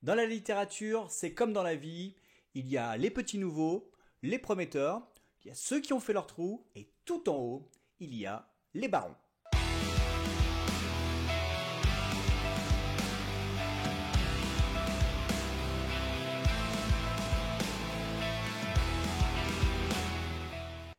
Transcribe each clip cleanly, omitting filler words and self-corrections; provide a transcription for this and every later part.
Dans la littérature, c'est comme dans la vie, il y a les petits nouveaux, les prometteurs, il y a ceux qui ont fait leur trou, et tout en haut, il y a les barons.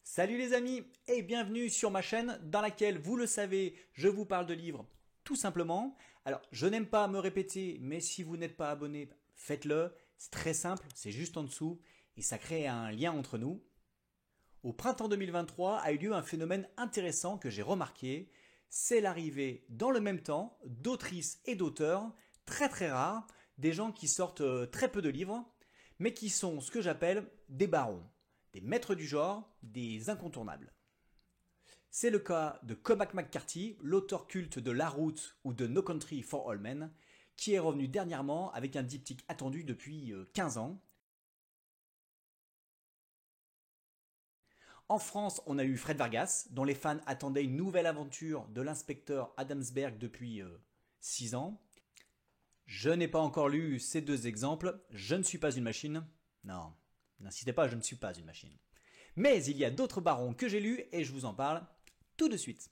Salut les amis et bienvenue sur ma chaîne dans laquelle, vous le savez, je vous parle de livres tout simplement. Alors, je n'aime pas me répéter, mais si vous n'êtes pas abonné, faites-le. C'est très simple, c'est juste en dessous et ça crée un lien entre nous. Au printemps 2023 a eu lieu un phénomène intéressant que j'ai remarqué. C'est l'arrivée dans le même temps d'autrices et d'auteurs très rares, des gens qui sortent très peu de livres, mais qui sont ce que j'appelle des barons. Des maîtres du genre, des incontournables. C'est le cas de Cormac McCarthy, l'auteur culte de La Route ou de No Country for All Men, qui est revenu dernièrement avec un diptyque attendu depuis 15 ans. En France, on a eu Fred Vargas, dont les fans attendaient une nouvelle aventure de l'inspecteur Adamsberg depuis 6 ans. Je n'ai pas encore lu ces deux exemples, je ne suis pas une machine. Non. N'insistez pas, je ne suis pas une machine. Mais il y a d'autres barons que j'ai lus et je vous en parle tout de suite.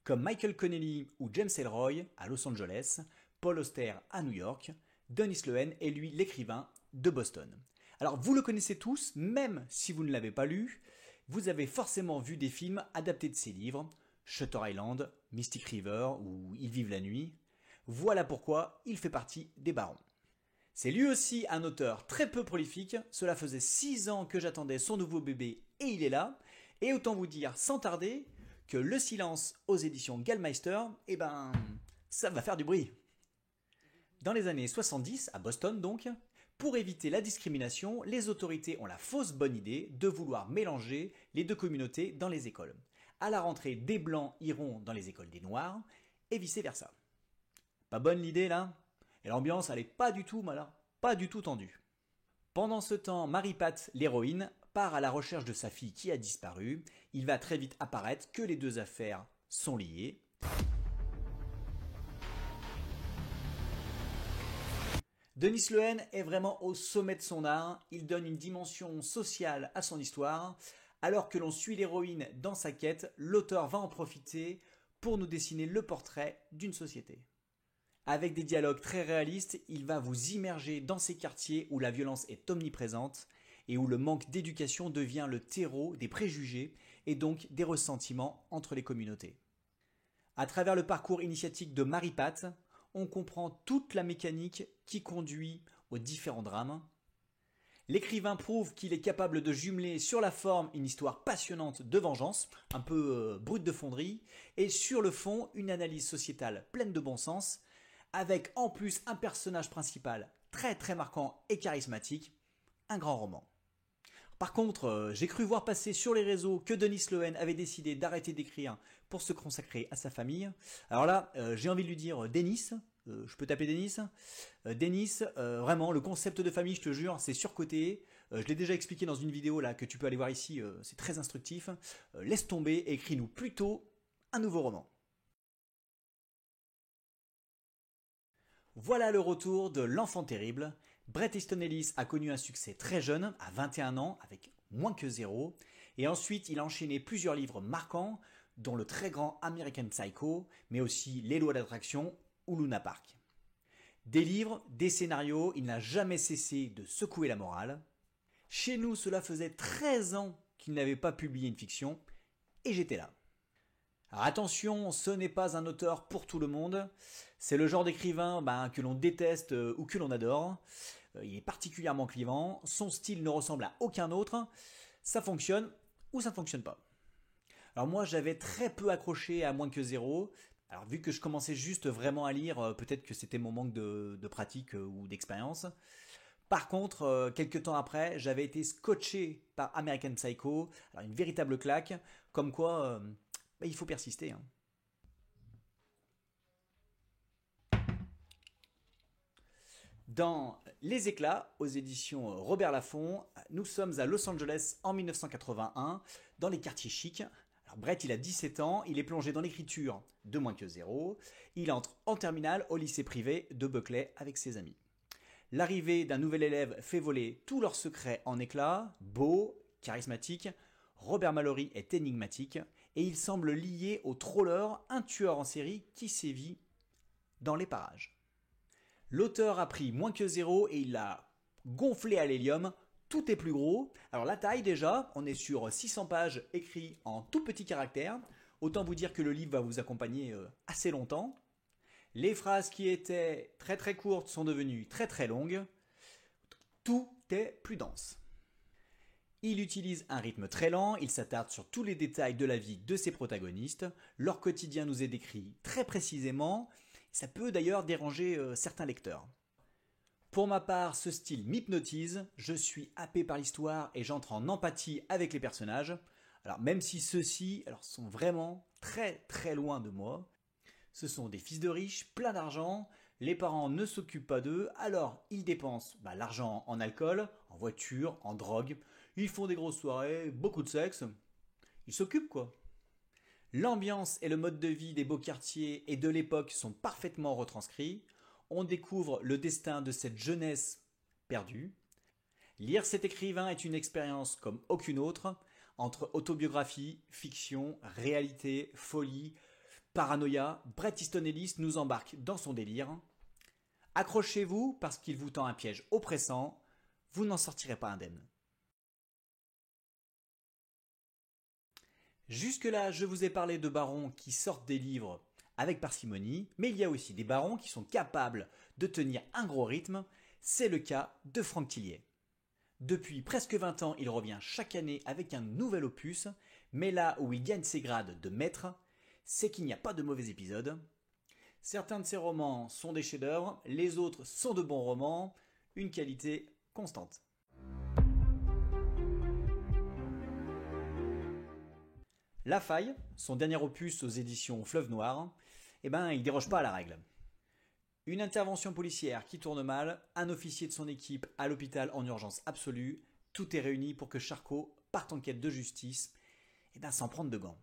Comme Michael Connelly ou James Ellroy à Los Angeles, Paul Auster à New York, Dennis Lehane est lui l'écrivain de Boston. Alors vous le connaissez tous, même si vous ne l'avez pas lu, vous avez forcément vu des films adaptés de ses livres, Shutter Island, Mystic River ou Ils vivent la nuit. Voilà pourquoi il fait partie des barons. C'est lui aussi un auteur très peu prolifique, cela faisait 6 ans que j'attendais son nouveau bébé et il est là, et autant vous dire sans tarder que Le Silence aux éditions Gallmeister, ça va faire du bruit. Dans les années 70, à Boston donc, pour éviter la discrimination, les autorités ont la fausse bonne idée de vouloir mélanger les deux communautés dans les écoles. À la rentrée, des blancs iront dans les écoles des noirs, et vice versa. Pas bonne l'idée là ? Et l'ambiance, elle est pas du tout tendue. Pendant ce temps, Mary-Pat, l'héroïne, part à la recherche de sa fille qui a disparu. Il va très vite apparaître que les deux affaires sont liées. Dennis Lehane est vraiment au sommet de son art. Il donne une dimension sociale à son histoire. Alors que l'on suit l'héroïne dans sa quête, l'auteur va en profiter pour nous dessiner le portrait d'une société. Avec des dialogues très réalistes, il va vous immerger dans ces quartiers où la violence est omniprésente et où le manque d'éducation devient le terreau des préjugés et donc des ressentiments entre les communautés. À travers le parcours initiatique de Mary-Pat, on comprend toute la mécanique qui conduit aux différents drames. L'écrivain prouve qu'il est capable de jumeler sur la forme une histoire passionnante de vengeance, un peu brute de fonderie, et sur le fond une analyse sociétale pleine de bon sens, avec en plus un personnage principal très marquant et charismatique, un grand roman. Par contre, j'ai cru voir passer sur les réseaux que Dennis Lehane avait décidé d'arrêter d'écrire pour se consacrer à sa famille. Alors là, j'ai envie de lui dire Dennis, je peux taper Dennis. Dennis, vraiment, le concept de famille, je te jure, c'est surcoté. Je l'ai déjà expliqué dans une vidéo là que tu peux aller voir ici, c'est très instructif. Laisse tomber et écris-nous plutôt un nouveau roman. Voilà le retour de L'Enfant Terrible. Bret Easton Ellis a connu un succès très jeune, à 21 ans, avec moins que 0. Et ensuite, il a enchaîné plusieurs livres marquants, dont le très grand American Psycho, mais aussi Les Lois d'attraction ou Luna Park. Des livres, des scénarios, il n'a jamais cessé de secouer la morale. Chez nous, cela faisait 13 ans qu'il n'avait pas publié une fiction, et j'étais là. Alors attention, ce n'est pas un auteur pour tout le monde. C'est le genre d'écrivain que l'on déteste ou que l'on adore. Il est particulièrement clivant. Son style ne ressemble à aucun autre. Ça fonctionne ou ça ne fonctionne pas. Alors moi, j'avais très peu accroché à moins que 0. Alors vu que je commençais juste vraiment à lire, peut-être que c'était mon manque de pratique ou d'expérience. Par contre, quelques temps après, j'avais été scotché par American Psycho. Alors une véritable claque, comme quoi... il faut persister. Dans Les Éclats, aux éditions Robert Laffont, nous sommes à Los Angeles en 1981, dans les quartiers chics. Alors Brett, il a 17 ans, il est plongé dans l'écriture de moins que zéro. Il entre en terminale au lycée privé de Buckley avec ses amis. L'arrivée d'un nouvel élève fait voler tous leurs secrets en éclats. Beau, charismatique, Robert Mallory est énigmatique et il semble lié au troller, un tueur en série qui sévit dans les parages. L'auteur a pris moins que zéro et il l'a gonflé à l'hélium. Tout est plus gros. Alors la taille déjà, on est sur 600 pages écrites en tout petits caractères. Autant vous dire que le livre va vous accompagner assez longtemps. Les phrases qui étaient très très courtes sont devenues très très longues. Tout est plus dense. Il utilise un rythme très lent, il s'attarde sur tous les détails de la vie de ses protagonistes. Leur quotidien nous est décrit très précisément. Ça peut d'ailleurs déranger certains lecteurs. Pour ma part, ce style m'hypnotise, je suis happé par l'histoire et j'entre en empathie avec les personnages. Alors même si ceux-ci sont vraiment très très loin de moi. Ce sont des fils de riches, plein d'argent, les parents ne s'occupent pas d'eux, alors ils dépensent l'argent en alcool, en voiture, en drogue, ils font des grosses soirées, beaucoup de sexe, ils s'occupent quoi. L'ambiance et le mode de vie des beaux quartiers et de l'époque sont parfaitement retranscrits, on découvre le destin de cette jeunesse perdue. Lire cet écrivain est une expérience comme aucune autre, entre autobiographie, fiction, réalité, folie, paranoïa, Bret Easton Ellis nous embarque dans son délire. Accrochez-vous parce qu'il vous tend un piège oppressant, vous n'en sortirez pas indemne. Jusque-là, je vous ai parlé de barons qui sortent des livres avec parcimonie, mais il y a aussi des barons qui sont capables de tenir un gros rythme, c'est le cas de Frank Tillier. Depuis presque 20 ans, il revient chaque année avec un nouvel opus, mais là où il gagne ses grades de maître, c'est qu'il n'y a pas de mauvais épisodes. Certains de ses romans sont des chefs-d'œuvre, les autres sont de bons romans, une qualité constante. La Faille, son dernier opus aux éditions Fleuve Noir, il déroge pas à la règle. Une intervention policière qui tourne mal, un officier de son équipe à l'hôpital en urgence absolue, tout est réuni pour que Charcot parte en quête de justice, sans prendre de gants.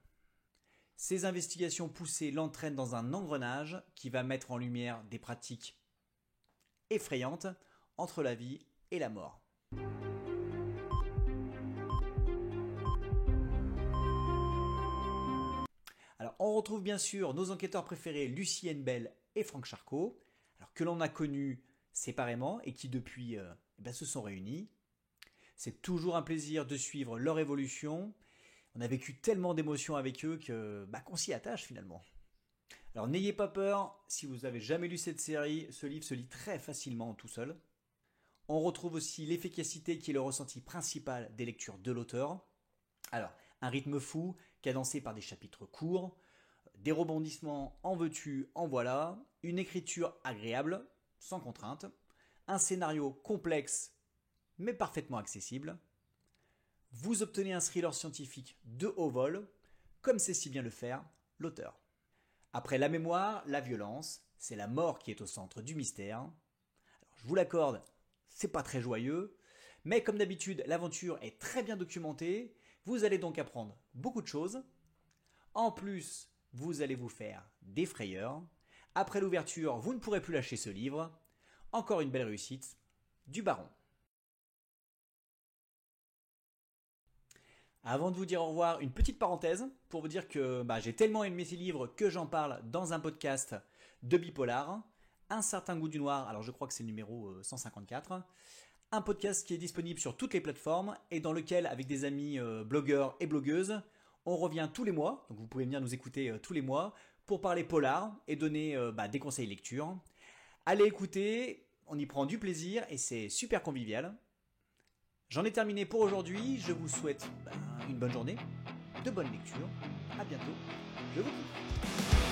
Ces investigations poussées l'entraînent dans un engrenage qui va mettre en lumière des pratiques effrayantes entre la vie et la mort. Alors, on retrouve bien sûr nos enquêteurs préférés Lucie Bell et Franck Charcot, que l'on a connus séparément et qui depuis se sont réunis. C'est toujours un plaisir de suivre leur évolution. On a vécu tellement d'émotions avec eux qu'on s'y attache finalement. Alors n'ayez pas peur, si vous n'avez jamais lu cette série, ce livre se lit très facilement tout seul. On retrouve aussi l'efficacité qui est le ressenti principal des lectures de l'auteur. Alors, un rythme fou, cadencé par des chapitres courts, des rebondissements en veux-tu, en voilà, une écriture agréable, sans contrainte, un scénario complexe mais parfaitement accessible. Vous obtenez un thriller scientifique de haut vol, comme sait si bien le faire l'auteur. Après la mémoire, la violence, c'est la mort qui est au centre du mystère. Alors, je vous l'accorde, c'est pas très joyeux, mais comme d'habitude, l'aventure est très bien documentée, vous allez donc apprendre beaucoup de choses. En plus, vous allez vous faire des frayeurs. Après l'ouverture, vous ne pourrez plus lâcher ce livre. Encore une belle réussite du baron. Avant de vous dire au revoir, une petite parenthèse pour vous dire que j'ai tellement aimé ces livres que j'en parle dans un podcast de Bipolar, Un certain goût du noir, alors je crois que c'est le numéro 154, un podcast qui est disponible sur toutes les plateformes et dans lequel, avec des amis blogueurs et blogueuses, on revient tous les mois, donc vous pouvez venir nous écouter tous les mois, pour parler polar et donner des conseils lecture. Allez écouter, on y prend du plaisir et c'est super convivial. J'en ai terminé pour aujourd'hui, je vous souhaite une bonne journée, de bonnes lectures, à bientôt, je vous quitte.